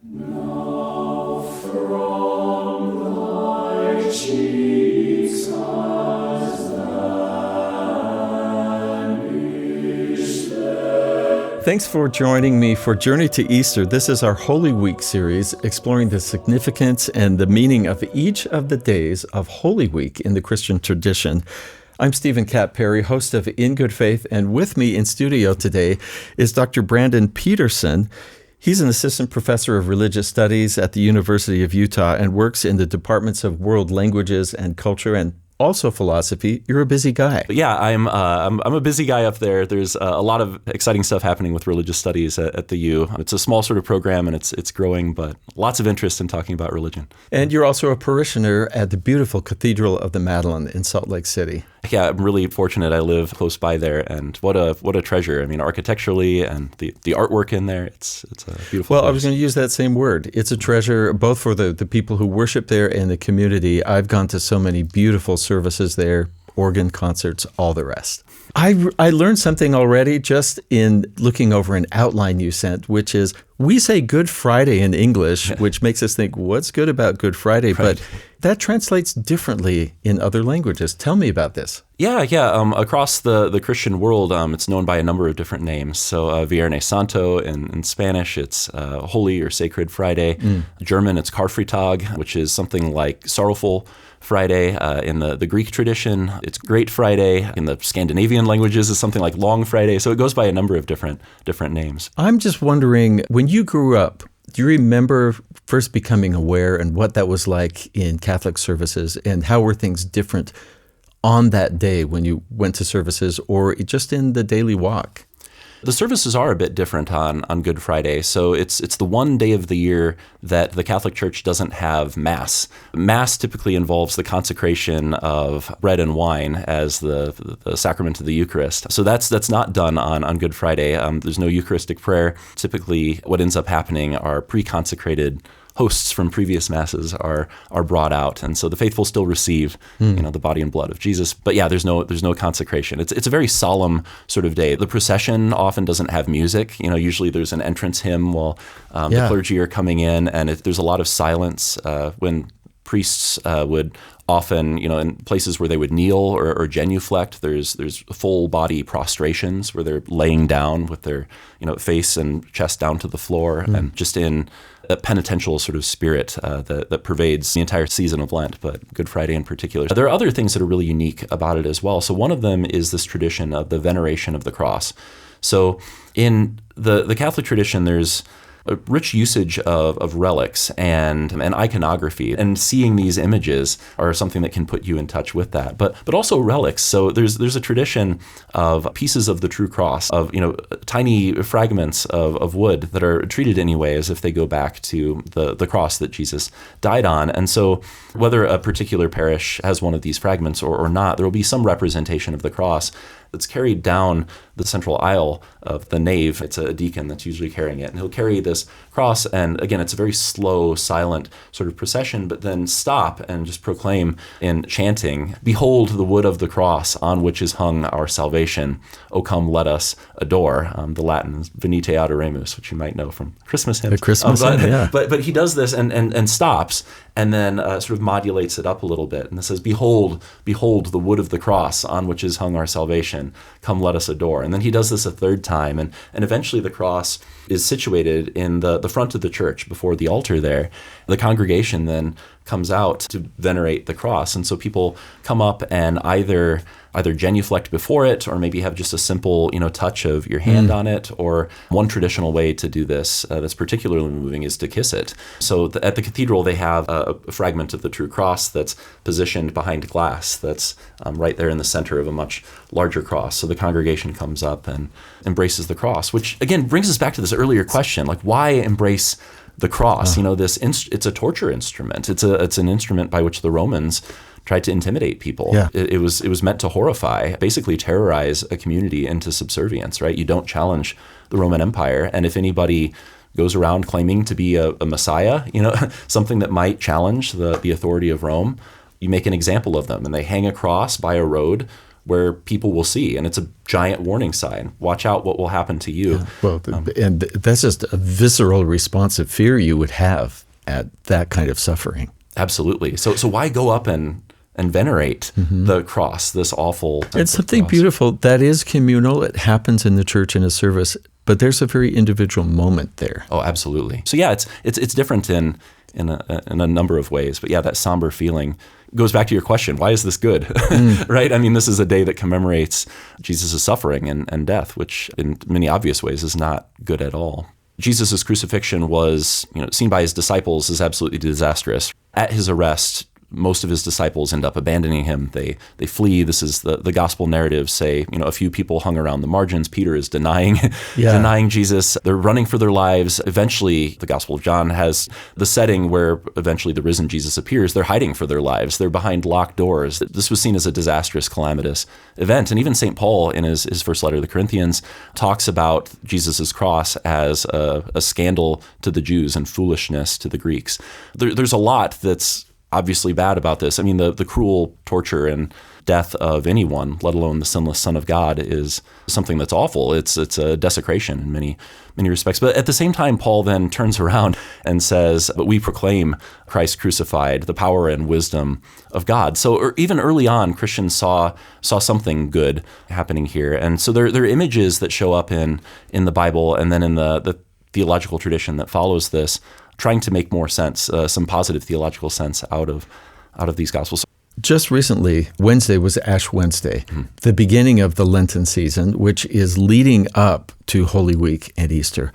Now from thy cheeks has vanished the... Thanks for joining me for Journey to Easter. This is our Holy Week series, exploring the significance and the meaning of each of the days of Holy Week in the Christian tradition. I'm Stephen Cat Perry, host of In Good Faith, and with me in studio today is Dr. Brandon Peterson. He's an assistant professor of religious studies at the University of Utah and works in the departments of world languages and culture and also philosophy. You're a busy guy. Yeah, I'm a busy guy up there. There's a lot of exciting stuff happening with religious studies at the U. It's a small sort of program, and it's growing, but lots of interest in talking about religion. And you're also a parishioner at the beautiful Cathedral of the Madeleine in Salt Lake City. Yeah, I'm really fortunate. I live close by there, and what a treasure. I mean, architecturally and the artwork in there, it's a beautiful place. I was going to use that same word. It's a treasure both for the people who worship there and the community. I've gone to so many beautiful services there, organ concerts, all the rest. I learned something already just in looking over an outline you sent, which is we say Good Friday in English, which makes us think, what's good about Good Friday? Right. But that translates differently in other languages. Tell me about this. Yeah. Across the Christian world, it's known by a number of different names. So Viernes Santo in Spanish, it's Holy or Sacred Friday. German, it's Karfreitag, which is something like Sorrowful Friday. In the Greek tradition, it's Great Friday. In the Scandinavian languages, it's something like Long Friday. So it goes by a number of different names. I'm just wondering, when you grew up, do you remember first becoming aware and what that was like in Catholic services, and how were things different on that day when you went to services or just in the daily walk? The services are a bit different on Good Friday. So it's the one day of the year that the Catholic Church doesn't have Mass. Mass typically involves the consecration of bread and wine as the sacrament of the Eucharist. So that's not done on Good Friday. There's no Eucharistic prayer. Typically, what ends up happening are pre-consecrated hosts from previous masses are brought out, and so the faithful still receive the body and blood of Jesus. But yeah, there's no consecration. It's a very solemn sort of day. The procession often doesn't have music. Usually there's an entrance hymn while the clergy are coming in, and there's a lot of silence when priests would often, in places where they would kneel or genuflect, there's full body prostrations where they're laying down with their face and chest down to the floor, and just in a penitential sort of spirit that pervades the entire season of Lent, but Good Friday in particular. There are other things that are really unique about it as well. So one of them is this tradition of the veneration of the cross. So in the Catholic tradition, there's a rich usage of relics and iconography, and seeing these images are something that can put you in touch with that. But also relics. So there's a tradition of pieces of the true cross, of tiny fragments of wood that are treated anyway as if they go back to the cross that Jesus died on. And so whether a particular parish has one of these fragments or not, there will be some representation of the cross that's carried down the central aisle of the nave. It's a deacon that's usually carrying it, and he'll carry this cross, and again, it's a very slow, silent sort of procession, but then stop and just proclaim in chanting, "Behold the wood of the cross on which is hung our salvation. O come, let us adore." The Latin is Venite adoremus, which you might know from Christmas hymns. The Christmas hymn, yeah. But he does this and stops, and then sort of modulates it up a little bit, and it says, behold the wood of the cross on which is hung our salvation. Come, let us adore. And then he does this a third time, and eventually the cross is situated in the front of the church before the altar there. The congregation then comes out to venerate the cross, and so people come up and either genuflect before it, or maybe have just a simple touch of your hand on it. Or one traditional way to do this that's particularly moving is to kiss it. So at the cathedral they have a fragment of the true cross that's positioned behind glass that's right there in the center of a much larger cross. So the congregation comes up and embraces the cross, which again brings us back to this earlier question, like why embrace the cross? It's a torture instrument. It's an instrument by which the Romans tried to intimidate people. Yeah. It was meant to horrify, basically terrorize a community into subservience, right? You don't challenge the Roman Empire. And if anybody goes around claiming to be a messiah, something that might challenge the authority of Rome, you make an example of them, and they hang a cross by a road where people will see, and it's a giant warning sign. Watch out what will happen to you. Yeah. Well, and that's just a visceral response of fear you would have at that kind of suffering. Absolutely. So why go up and venerate the cross, this awful It's something cross? beautiful that is communal. It happens in the church in a service, but there's a very individual moment there. Oh, absolutely. So yeah, it's different in a number of ways. But yeah, that somber feeling goes back to your question, why is this good? Right? I mean, this is a day that commemorates Jesus' suffering and death, which in many obvious ways is not good at all. Jesus' crucifixion was, seen by his disciples as absolutely disastrous. At his arrest, most of his disciples end up abandoning him. They flee. This is the gospel narratives say, a few people hung around the margins. Peter is denying Jesus. They're running for their lives. Eventually, the Gospel of John has the setting where eventually the risen Jesus appears. They're hiding for their lives. They're behind locked doors. This was seen as a disastrous, calamitous event. And even St. Paul, in his first letter to the Corinthians, talks about Jesus' cross as a scandal to the Jews and foolishness to the Greeks. There's a lot that's obviously bad about this. I mean, the cruel torture and death of anyone, let alone the sinless Son of God, is something that's awful. It's a desecration in many respects. But at the same time, Paul then turns around and says, but we proclaim Christ crucified, the power and wisdom of God. So even early on, Christians saw something good happening here. And so there are images that show up in the Bible and then in the theological tradition that follows this, trying to make more sense, some positive theological sense out of these Gospels. Just recently, Wednesday was Ash Wednesday, the beginning of the Lenten season, which is leading up to Holy Week and Easter.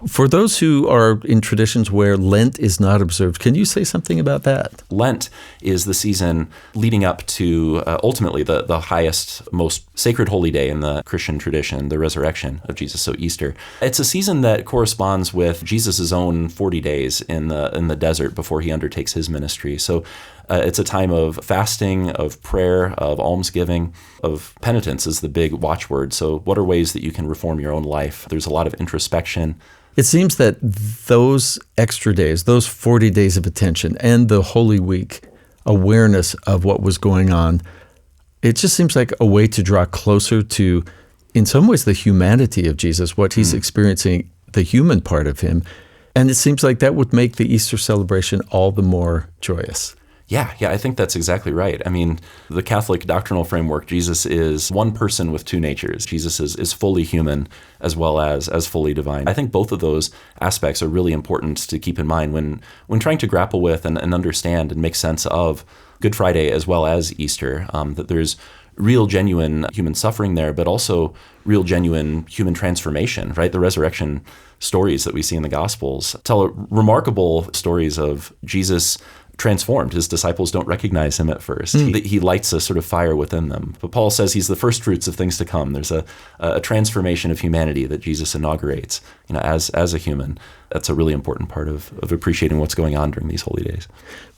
For those who are in traditions where Lent is not observed, can you say something about that? Lent is the season leading up to ultimately the highest, most sacred holy day in the Christian tradition, the resurrection of Jesus, so Easter. It's a season that corresponds with Jesus' own 40 days in the desert before he undertakes his ministry. So it's a time of fasting, of prayer, of almsgiving, of penitence is the big watchword. So what are ways that you can reform your own life? There's a lot of introspection. It seems that those extra days, those 40 days of attention and the Holy Week awareness of what was going on, it just seems like a way to draw closer to, in some ways, the humanity of Jesus, what he's experiencing, the human part of him. And it seems like that would make the Easter celebration all the more joyous. Yeah, I think that's exactly right. I mean, the Catholic doctrinal framework, Jesus is one person with two natures. Jesus is fully human as well as fully divine. I think both of those aspects are really important to keep in mind when trying to grapple with and understand and make sense of Good Friday as well as Easter, that there's real, genuine human suffering there, but also real, genuine human transformation, right? The resurrection stories that we see in the Gospels tell remarkable stories of Jesus transformed. His disciples don't recognize him at first. He lights a sort of fire within them. But Paul says he's the first fruits of things to come. There's a transformation of humanity that Jesus inaugurates, as a human. That's a really important part of appreciating what's going on during these holy days.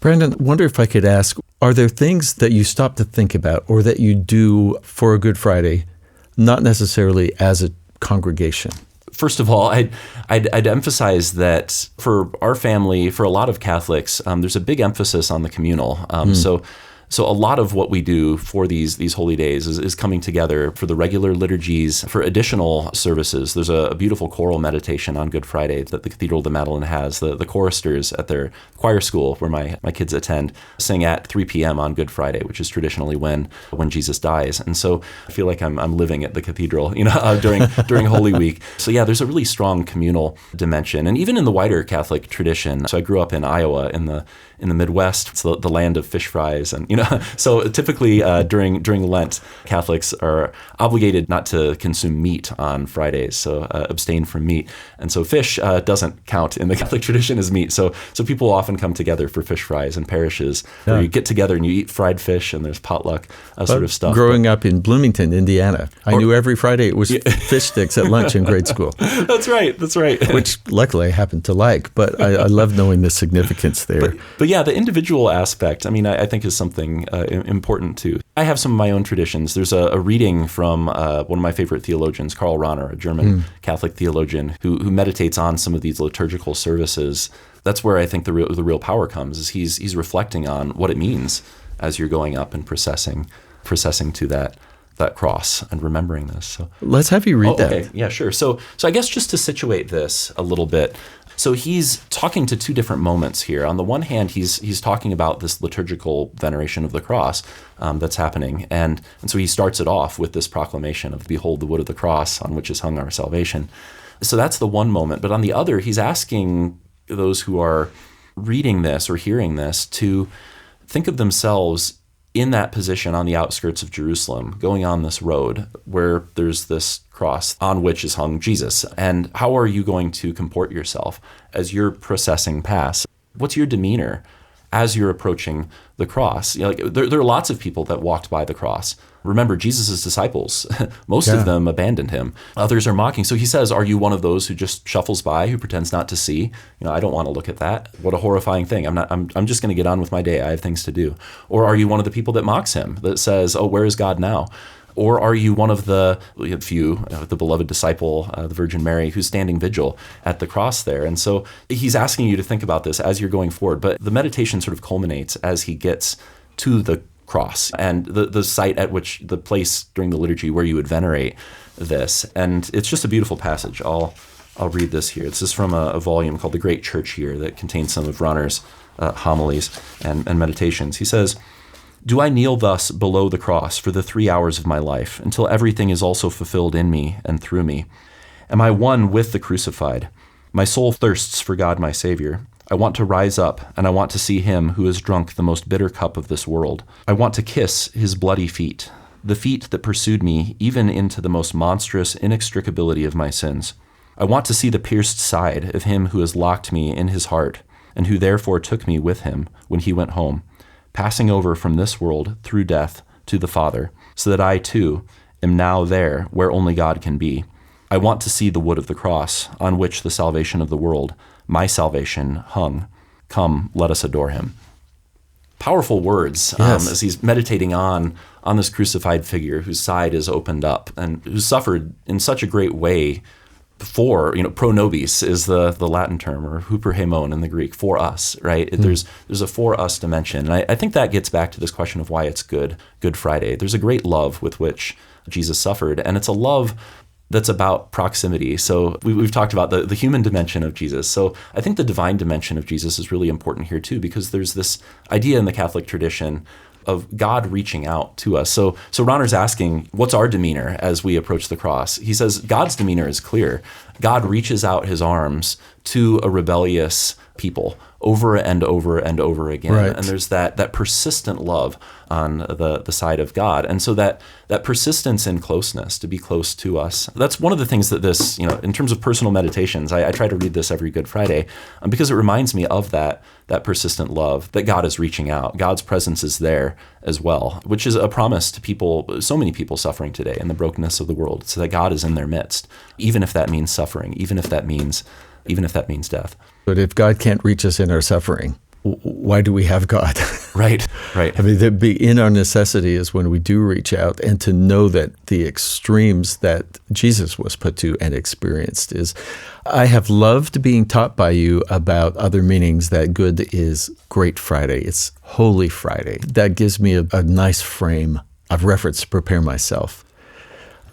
Brandon, I wonder if I could ask, are there things that you stop to think about or that you do for a Good Friday, not necessarily as a congregation? First of all, I'd emphasize that for our family, for a lot of Catholics, there's a big emphasis on the communal. So a lot of what we do for these holy days is coming together for the regular liturgies, for additional services. There's a beautiful choral meditation on Good Friday that the Cathedral of the Madeleine has. The choristers at their choir school, where my kids attend, sing at 3 p.m. on Good Friday, which is traditionally when Jesus dies. And so I feel like I'm living at the cathedral, during Holy Week. So yeah, there's a really strong communal dimension, and even in the wider Catholic tradition. So I grew up in Iowa, in the Midwest. It's the land of fish fries, and so typically during Lent, Catholics are obligated not to consume meat on Fridays, so abstain from meat. And so fish doesn't count in the Catholic tradition as meat. So people often come together for fish fries in parishes where you get together and you eat fried fish and there's potluck sort of stuff. Growing up in Bloomington, Indiana, I knew every Friday it was fish sticks at lunch in grade school. That's right. Which luckily I happened to like, but I love knowing the significance there. But yeah, the individual aspect, I think is something important too. I have some of my own traditions. There's a reading from one of my favorite theologians, Karl Rahner, a German Catholic theologian who meditates on some of these liturgical services. That's where I think the real power comes, is he's reflecting on what it means as you're going up and processing to that that cross and remembering this. So Let's have you read that. Okay, yeah, sure. So I guess just to situate this a little bit, so he's talking to two different moments here. On the one hand, he's talking about this liturgical veneration of the cross that's happening, and so he starts it off with this proclamation of, "Behold the wood of the cross on which is hung our salvation." So that's the one moment. But on the other, he's asking those who are reading this or hearing this to think of themselves in that position on the outskirts of Jerusalem, going on this road where there's this cross on which is hung Jesus. And how are you going to comport yourself as you're processing past? What's your demeanor as you're approaching the cross? There are lots of people that walked by the cross. Remember, Jesus' disciples, most of them abandoned him. Others are mocking. So he says, are you one of those who just shuffles by, who pretends not to see? I don't want to look at that. What a horrifying thing. I'm just going to get on with my day. I have things to do. Or are you one of the people that mocks him, that says, oh, where is God now? Or are you one of the few, the beloved disciple, the Virgin Mary, who's standing vigil at the cross there? And so he's asking you to think about this as you're going forward. But the meditation sort of culminates as he gets to the cross and the site at which, the place during the liturgy where you would venerate this. And it's just a beautiful passage. I'll read this here. This is from a volume called The Great Church Year that contains some of Rahner's homilies and meditations. He says, "Do I kneel thus below the cross for the 3 hours of my life, until everything is also fulfilled in me and through me? Am I one with the crucified? My soul thirsts for God my Savior. I want to rise up, and I want to see him who has drunk the most bitter cup of this world. I want to kiss his bloody feet, the feet that pursued me even into the most monstrous inextricability of my sins. I want to see the pierced side of him who has locked me in his heart, and who therefore took me with him when he went home, passing over from this world through death to the Father, so that I too am now there where only God can be. I want to see the wood of the cross, on which the salvation of the world, my salvation, hung. Come, let us adore him." Powerful words. Yes. As he's meditating on this crucified figure whose side is opened up and who suffered in such a great way for, pro nobis is the Latin term, or huper hemon in the Greek, for us, right? There's a for us dimension. And I think that gets back to this question of why it's Good Friday. There's a great love with which Jesus suffered, and it's a love that's about proximity. So we've talked about the human dimension of Jesus. So I think the divine dimension of Jesus is really important here too, because there's this idea in the Catholic tradition of God reaching out to us. So Rahner's asking, what's our demeanor as we approach the cross? He says, God's demeanor is clear. God reaches out his arms to a rebellious people over and over and over again. Right. And there's that persistent love on the side of God. And so that persistence in closeness, to be close to us, that's one of the things that this, in terms of personal meditations, I try to read this every Good Friday because it reminds me of that persistent love, that God is reaching out. God's presence is there as well, which is a promise to people, so many people suffering today in the brokenness of the world, so that God is in their midst, even if that means suffering, even if that means death. But if God can't reach us in our suffering, why do we have God? Right. I mean, in our necessity is when we do reach out, and to know that the extremes that Jesus was put to and experienced is, I have loved being taught by you about other meanings, that good is Great Friday. It's Holy Friday. That gives me a nice frame of reference to prepare myself.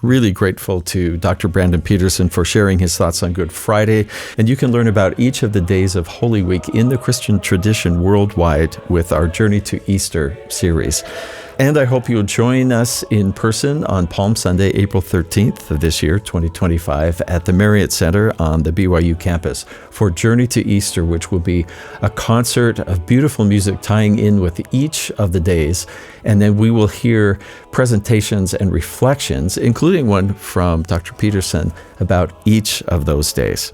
Really grateful to Dr. Brandon Peterson for sharing his thoughts on Good Friday. And you can learn about each of the days of Holy Week in the Christian tradition worldwide with our Journey to Easter series. And I hope you'll join us in person on Palm Sunday, April 13th of this year, 2025, at the Marriott Center on the BYU campus for Journey to Easter, which will be a concert of beautiful music tying in with each of the days. And then we will hear presentations and reflections, including one from Dr. Peterson, about each of those days.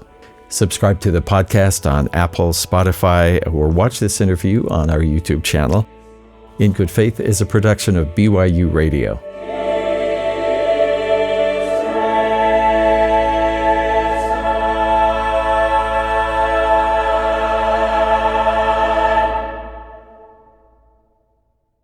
Subscribe to the podcast on Apple, Spotify, or watch this interview on our YouTube channel. In Good Faith is a production of BYU Radio.